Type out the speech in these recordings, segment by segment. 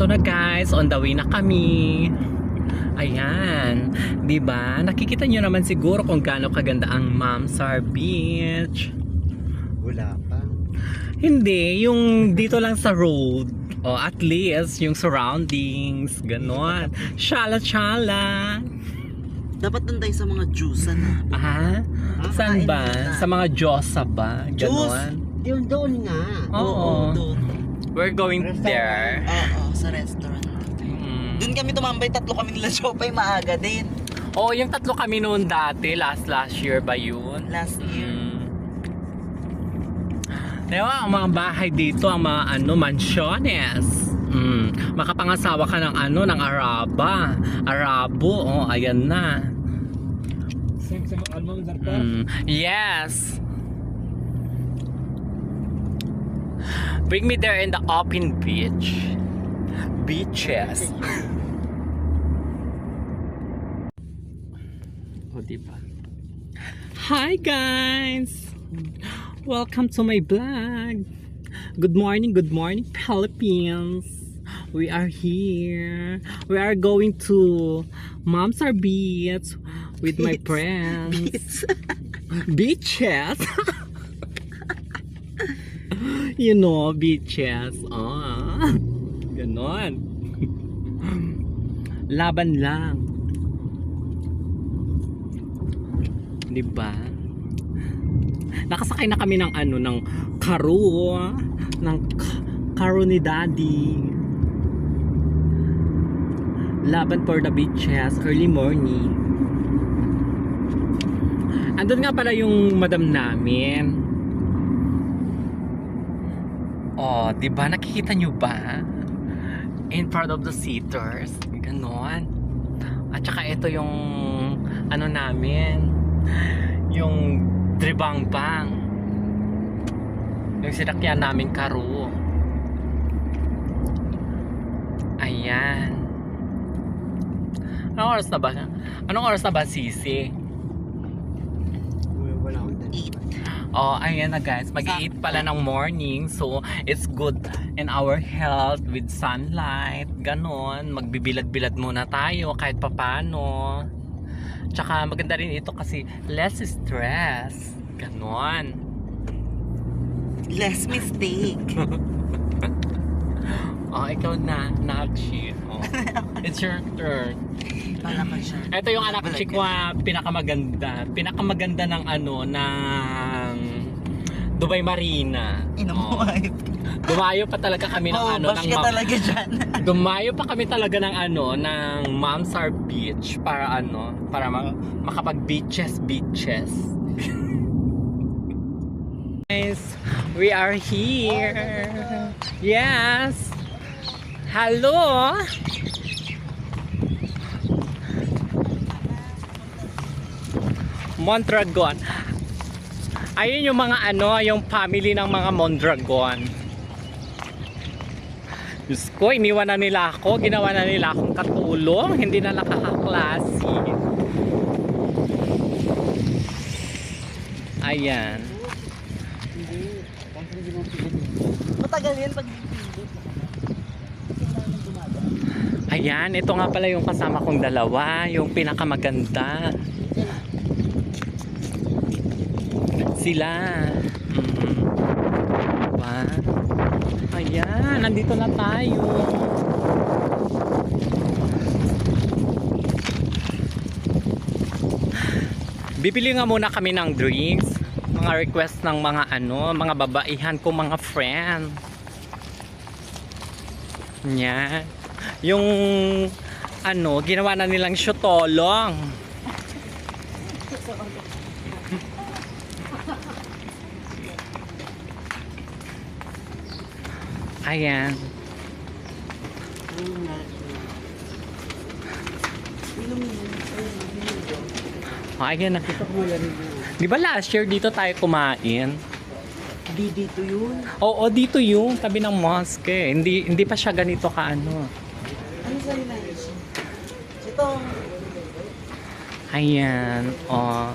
Eto na guys, on the way na kami. Ayan, 'di ba? Nakikita nyo naman siguro kung gaano kaganda ang Mamsar Beach. Wala pa. Hindi, yung dito lang sa road. O at least yung surroundings, ganon. Shala-shala. Dapat doon tayo sa mga juice na. Ah, saan ba? Sa mga Diyosa ba? Ganon. Yung doon nga. Oo. Doon. We're going there. Oo, sa restaurant. Doon kami tumambay, tatlo kami nila Jopay, maaga din. Oo, yung tatlo kami noon dati, last year ba yun? Last year. Diba, ang mga bahay dito, ang mga mansyones. Makapangasawa ka ng ng Arabo. Oh, ayan na. Yes. Bring me there in the open beaches. Oh, diba? Hi guys! Welcome to my vlog. Good morning, Philippines. We are here. We are going to Mamsar Beach with my friends. Beaches. You know, beaches. Ganon. Laban lang. Diba? Nakasakay na kami ng ng karo ni Daddy. Laban for the beaches, early morning. Andun nga pala yung madam namin. Oh, di ba nakikita nyo ba? In front of the seaters, ganon. At saka ito yung namin, yung Dribangbang, yung sinakyan namin karo. Ayan. Anong oras na ba Sisi? Wala akong dalawa. Oh, ayan na guys, mag-8 pala ng morning, so it's good in our health with sunlight, ganon. Magbibilad-bilad muna tayo kahit papano. Tsaka maganda rin ito kasi less stress, ganon. Less mistake. Oh, ikaw na, Nakshi. Oh. It's your turn. Wala ka siya. Ito yung anak chikwa, pinakamaganda ng ng Dubai Marina. Dumayo pa talaga kami ng bash ka talaga dyan. Dumayo pa kami talaga ng ng Mamsar Beach para makapag beaches. Guys, we are here. Yes. Hello. Mondragon. Ayun yung mga yung family ng mga Mondragon. Diyos ko, iniwan na nila ako. Ginawa na nila akong katulong. Hindi na nakakaklase. Ayan. Matagal yan pag Ayan, ito nga pala yung kasama kong dalawa. Yung pinakamaganda. Sila. Diba? Ayan, nandito na tayo. Bibili nga muna kami ng drinks. Mga request ng mga mga babaihan ko, mga friend. Yan. Yung ginawa na nilang syotolong. Ayan. Ayan na. Di ba last year dito tayo kumain? Di dito yun. Oo, dito yung tabi ng mosque. Hindi pa siya ganito Ano sa nila? Ito. Ayan. Oh.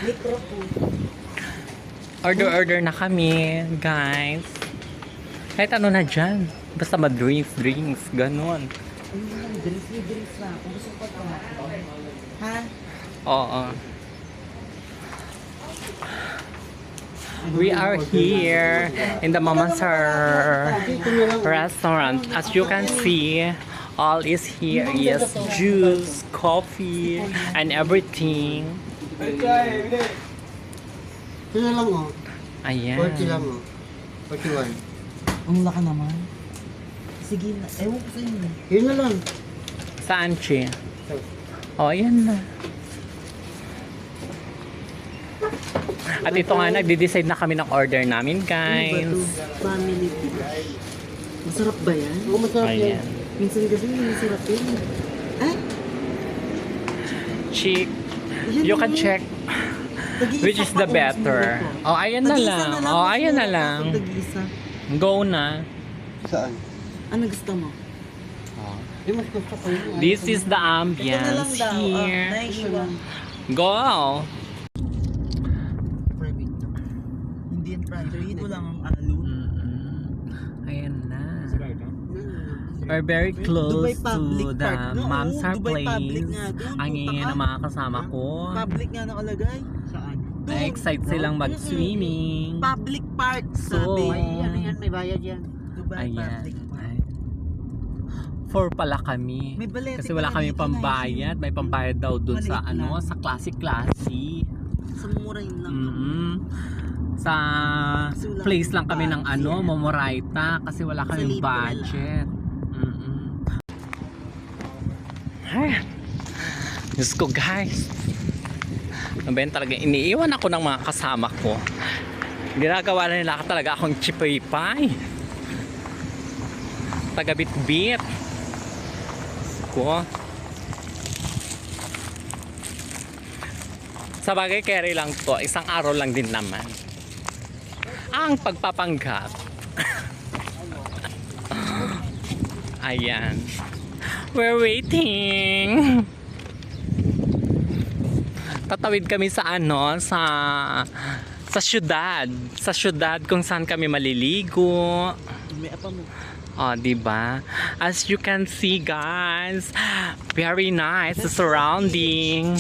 Metro food. Order na kami, guys. Kahit ano na dyan. Basta ma-drinks, ganon. Drinks na. Kung gusto ko ito. Ha? Oo. We are here in the Mama Sir restaurant. As you can see, all is here is juice, coffee, and everything. Ito na lang oh. 40 lang Ayan. oh. 41. Ang laki naman. Sige na. Ewan ko sa inyo. Yun na lang. Saan, Chi? Oh, ayan na. At ito nga, nagde-decide na kami ng order namin, guys. Family tea. Masarap ba yan? Oo, masarap yan. Ayan. Minsan kasi hindi masarap yan. Ah? Chick, Yan you na can yun. check Tag-iisa which is pa the kung better. mas mura pa. Oh, ayan na Tag-iisa lang. lang, Oh, mas ayan na mura pa lang. kung tag-iisa. Go na. Saan? Ano gusto mo? Yung mas gusto ko yun. This is the Ito na lang ambience daw. here. Nice one. Go! Private. Hindi yan private. Ito lang ang alo. Ayan na. We're very close Dubai Public to the Park. No, Mamsar Dubai Public place. nga doon. Ang ingay ng mga kasama ko. Public nga nakalagay. Saan? Na-excite silang mag-swimming. Public park So, sabi. may bayad yan. Dubai Ayan. Public Park. Ay. Four pala kami. May balete Kasi wala pala kami dito, pambayad. May pambayad daw dun sa Maliit lang. sa classy. Sa mura yun lang. Sa Kasi wala place kaming lang kami ng budget. Momoraita kasi wala Sa kaming libre lang. budget. Ay, Diyos ko guys. Ano ba yun talaga? Iniiwan ako ng mga kasama ko. Ginagawa na nila talaga akong chipay-pay. Taga-bit-bit. Ko. Sa bagay, carry lang to. Isang araw lang din naman. Ang pagpapanggap. Ayan. We're waiting. Tatawid kami sa sa syudad kung saan kami maliligo. May apa mo. Oh, diba? As you can see, guys, very nice the surrounding.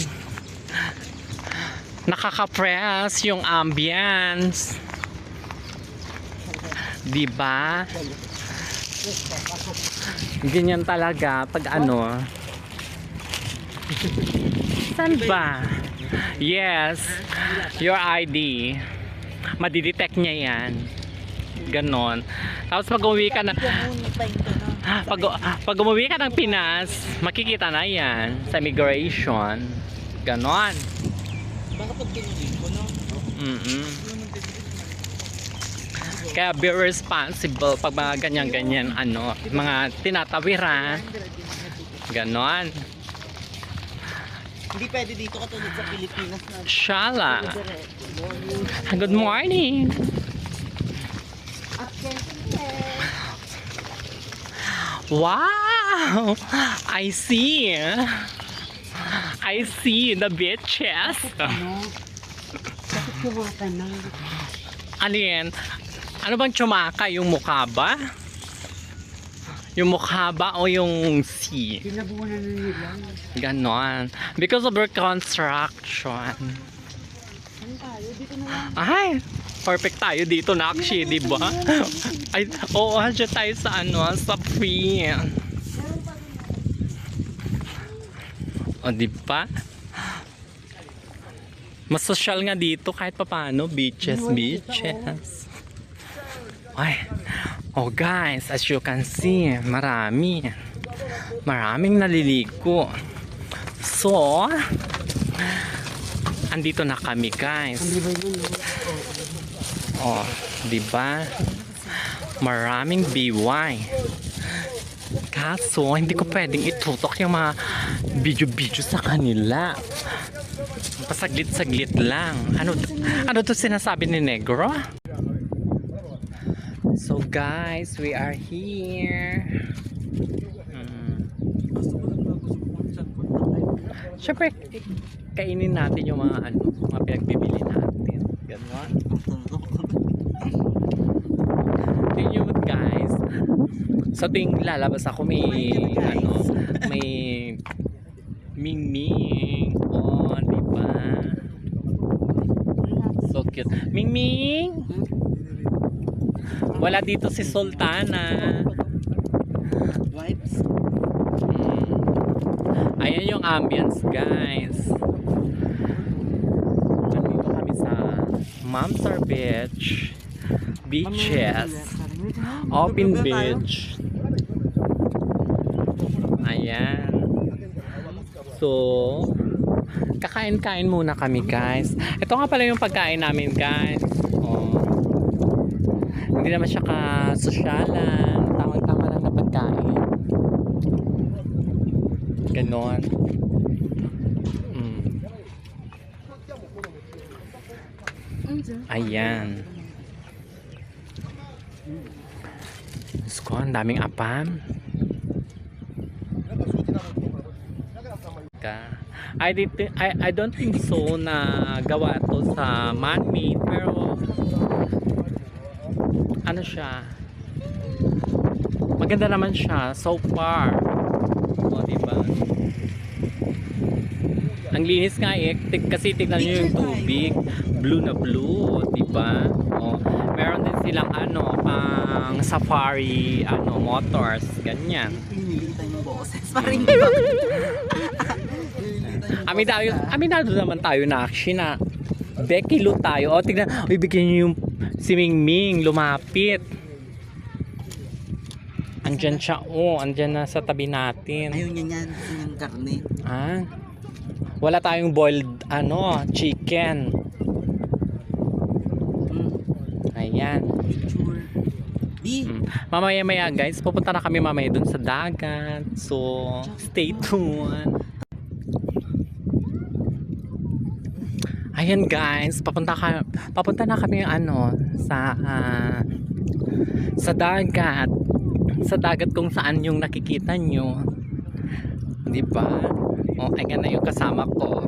Nakaka-press yung ambience. Diba? Ganyan talaga pag ano. Saan ba? Yes, your ID. Madidetect niya yan. Ganon. Tapos pag umuwi ka na pag umuwi ka ng Pinas, makikita na yan sa immigration. Ganon. Baka pag kinulit mo, no? Kaya be responsible pag mga ganyan-ganyan mga tinatawiran. Ganon. Hindi pwede dito katulad sa Pilipinas na. Shala. Good morning. Wow! I see the beaches. Bakit kumata na? Ano yan? Ano bang tsumaka? Yung mukha ba? Yung mukha ba o yung sea? Pinabunan na nila. Ganon. Because of their construction. Ay, perfect tayo dito na actually, di ba? Ay, oo, dyan tayo sa sa free. O, di ba? Mas social nga dito kahit papaano. Beaches. Ay, oh guys, as you can see, maraming naliligo. So, andito na kami, guys. Oh, di ba? Maraming BY. Kaso, hindi ko pwedeng itutok yung mga video sa kanila. Pasaglit-saglit lang. Ano to sinasabi ni Negro? So guys, we are here. Siyempre, kainin natin yung mga mga pinagbibili natin. Ganon. Yun yun guys. Sa tuwing lalabas ako may ano, may Mingming. Oh, di ba? So cute. Mingming! Wala dito si Sultana. Vibes. Ayan yung ambience, guys. Nandito kami sa Mamsar Beach. Beaches. Open beach. Ayan. So, kakain-kain muna kami, guys. Ito nga pala yung pagkain namin, guys. Oh. Hindi naman siya ka-sosyalan. Tama-tama lang na pagkain. Ganon. Ayan. Diyos ko, ang daming apam. I don't think so na gawa to sa man-made, pero ano siya, maganda naman siya so far. O, diba? Ang linis nga eh, kasi tignan nyo yung tubig, blue na blue, diba? O, meron din silang ano, pang safari, ano, motors, ganyan. Pinilitan yung boses. Parang hindi ba? Aminado naman tayo na actually na dekilo tayo. O, tignan, bigyan nyo yung si Mingming, lumapit. Andyan siya, oh, andyan na sa tabi natin. Ayaw niya yan. Gusto niyang karne. Ah, wala tayong boiled, ano, chicken. Ayan. Sure. Di. Mamaya-maya guys, pupunta na kami mamaya dun sa dagat. So, stay tuned. Ayan guys, papunta na kami ano sa dagat. Sa dagat kung saan yung nakikita nyo. 'Di ba? Oh, ayan na yung kasama ko.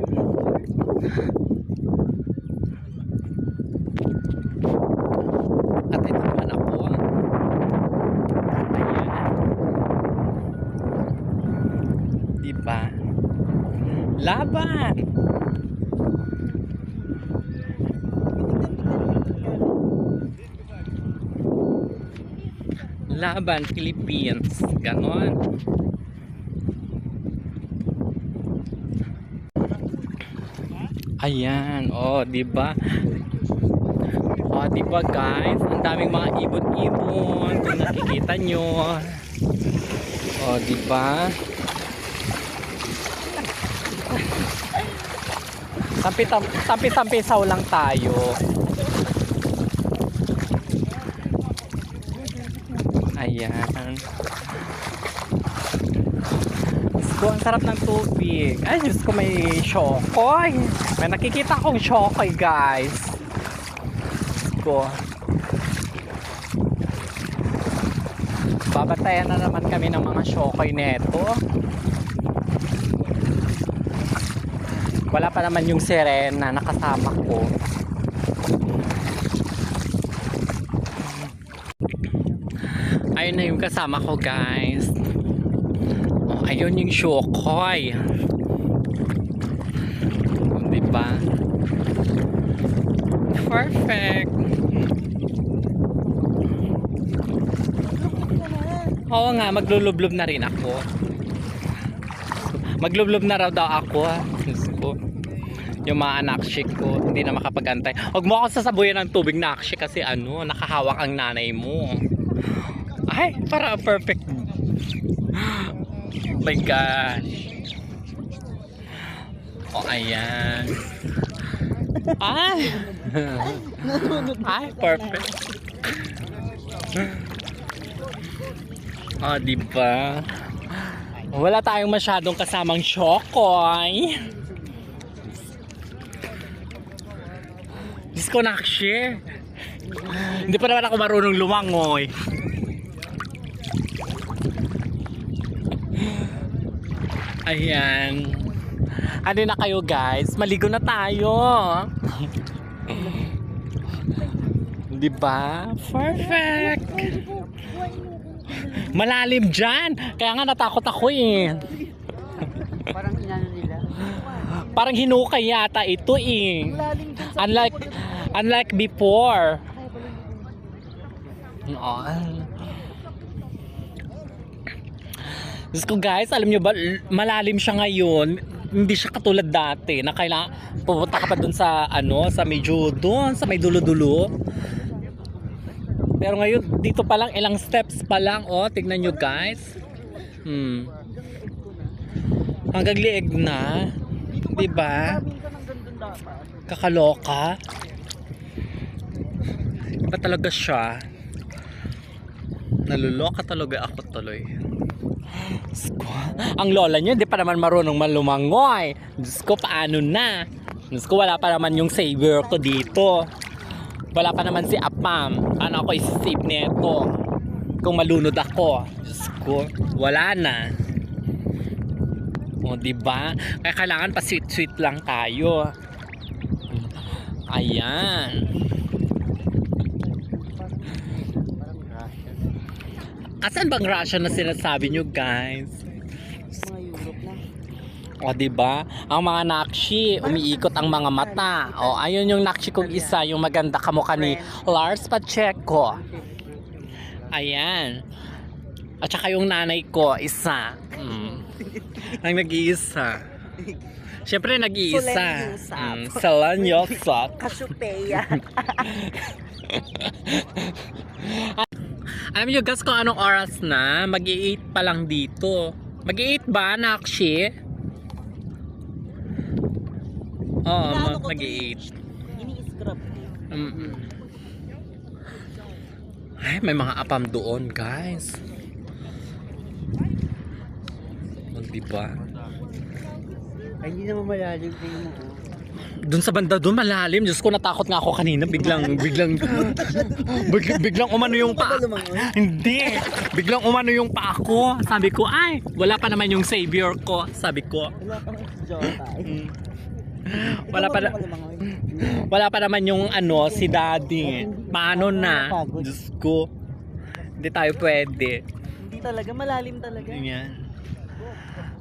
At ito naman ako. Ayan. Diba? Laban! Laban, Philippines. Ganon. Ayan. Oh, diba? Oh, diba guys? Ang daming mga ibon-ibon. Kung nakikita nyo. Oh, diba? Tampi-tampisaw lang tayo. Ayan. Diyos ko, ang sarap ng tubig. Ay, Diyos ko, may shokoy. May nakikita akong shokoy, guys. Diyos ko. Babatayan na naman kami ng mga shokoy neto. Wala pa naman yung sirena na kasama ko. Ayun na yung kasama ko guys. Oh, ayun yung shokoy. Diba? Perfect. Oo nga, maglulublob na rin ako. Maglublob na raw daw ako. Diyos ko. Yung mga anakshik ko, hindi na makapag-antay. Huwag mo ako sasabuyan ng tubig na akshik kasi ano, nakahawak ang nanay mo. Ay, para perfect. Oh my gosh. Oh, ayan. Ay! Ay, perfect. Oh, diba? Wala tayong masyadong kasamang shokoy. Diyos ko, nakshare. Hindi pa naman ako marunong lumangoy. Ayan. Ano na kayo guys? Maligo na tayo. Diba? Perfect. Malalim dyan. Kaya nga natakot ako eh. Parang inano nila. Parang hinukay yata ito eh. Lalim dyan sa Unlike before. Diyos ko guys, alam nyo ba, malalim siya ngayon. Hindi siya katulad dati na kailangan pupunta ka pa dun sa sa medyo dun, sa may dulo-dulo. Pero ngayon, dito pa lang, ilang steps pa lang. Oh, tignan nyo guys. Hanggang liig na. Diba? Kakaloka. Iba talaga siya. Naluloka talaga ako tuloy. Diyos ko, ang lola nyo hindi pa naman marunong malumangoy. Diyos ko, paano na? Diyos ko, wala pa naman yung savior ko dito. Wala pa naman si Apam. Paano ako isi-save nito? Kung malunod ako. Diyos ko, wala na. O, diba? Kaya kailangan pa sweet-sweet lang tayo. Ayan. Asan bang Russia na sinasabi nyo guys? mga Europe na. O diba? Ang mga nakshi, umiikot ang mga mata. O ayun yung nakshi kong isa, yung maganda kamukha ni Lars Pacheco. Ayan. At saka yung nanay ko, isa. Ang nag-iisa. Siyempre nag-iisa. Salan Yosok. Kasupeya. Alam niyo guys kung anong oras na? Mag-i-8 pa lang dito. Mag-i-8 ba, Nakshi? Oo, mag-i-8. Ini-scrub. Ay, may mga apam doon, guys. Diba? Ay, hindi naman malalim kayo mo. Doon sa banda doon malalim. Diyos ko, natakot nga ako kanina. Biglang umano yung paa. Hindi. Biglang umano yung paa ko. Sabi ko, ay, wala pa naman yung savior ko. Sabi ko. Wala pa naman yung si daddy. Paano na? Diyos ko. Hindi tayo pwede. Hindi talaga, malalim talaga. Yan.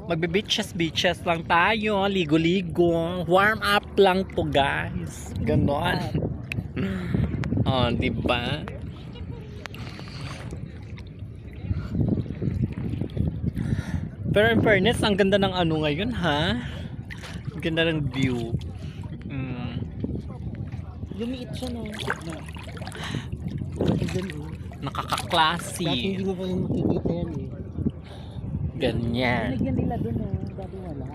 Magbe-beaches lang tayo, ligo-ligo, warm up lang to guys. Ganon. Oh, diba? Pero in fairness, ang ganda ng ngayon ha. Ang ganda ng view. Lumiit siya no. Nakakaklase. Dati hindi mo pa rin makikita yan eh. Ganyan. Nagyan nila dun dati wala.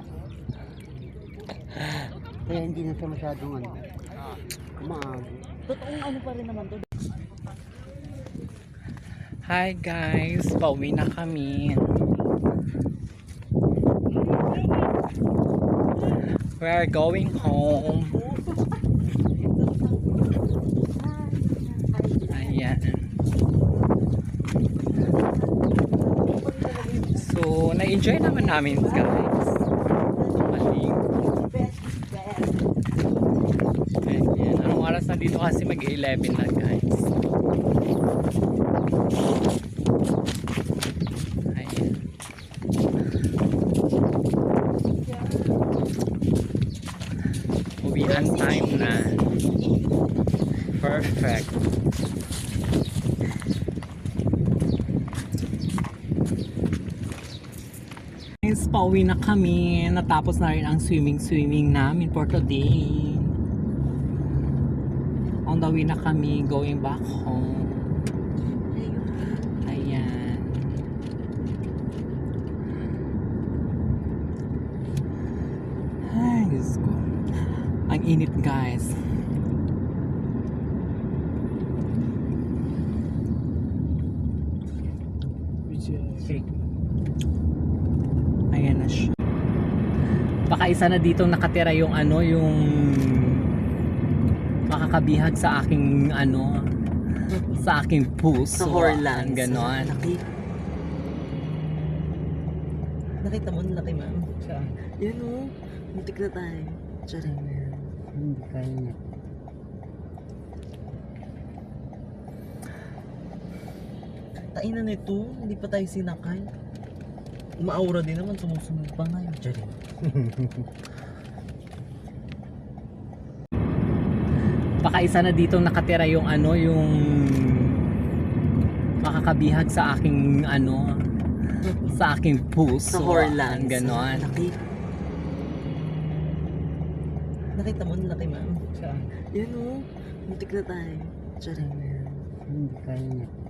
Kaya hindi na siya masyadong maago. Totoong pa rin naman to. Hi guys, pauwi na kami. We're going home. Ayan. So, na-enjoy naman namin guys. Ayan. Anong oras na dito kasi mag-11 na guys. Ayan. Uwian time na. Perfect. Guys, pauwi na kami. Natapos na rin ang swimming namin for today. On the way na kami going back home. Ayan. Ay, Diyos ko. Ang init guys. Ayan na siya. Baka isa na dito nakatira yung yung makakabihag sa aking sa aking puso. Sa Horlands. Ganon. Nakita mo, laki ma'am. Saan? Yan o. Muntik na tayo. Tsara. Hindi kaya niya. Tainan nito, hindi pa tayo sinakay. Umaura din naman, sumusunod pa nga yung Charing. Baka isa na ditong nakatira yung ano, yung makakabihag sa aking ano, sa aking puso. Sa Horlands. Ganon. Laki. Nakita mo, laki ma'am. Saan? Yan o, muntik na tayo. Charing. Hindi kaya niya.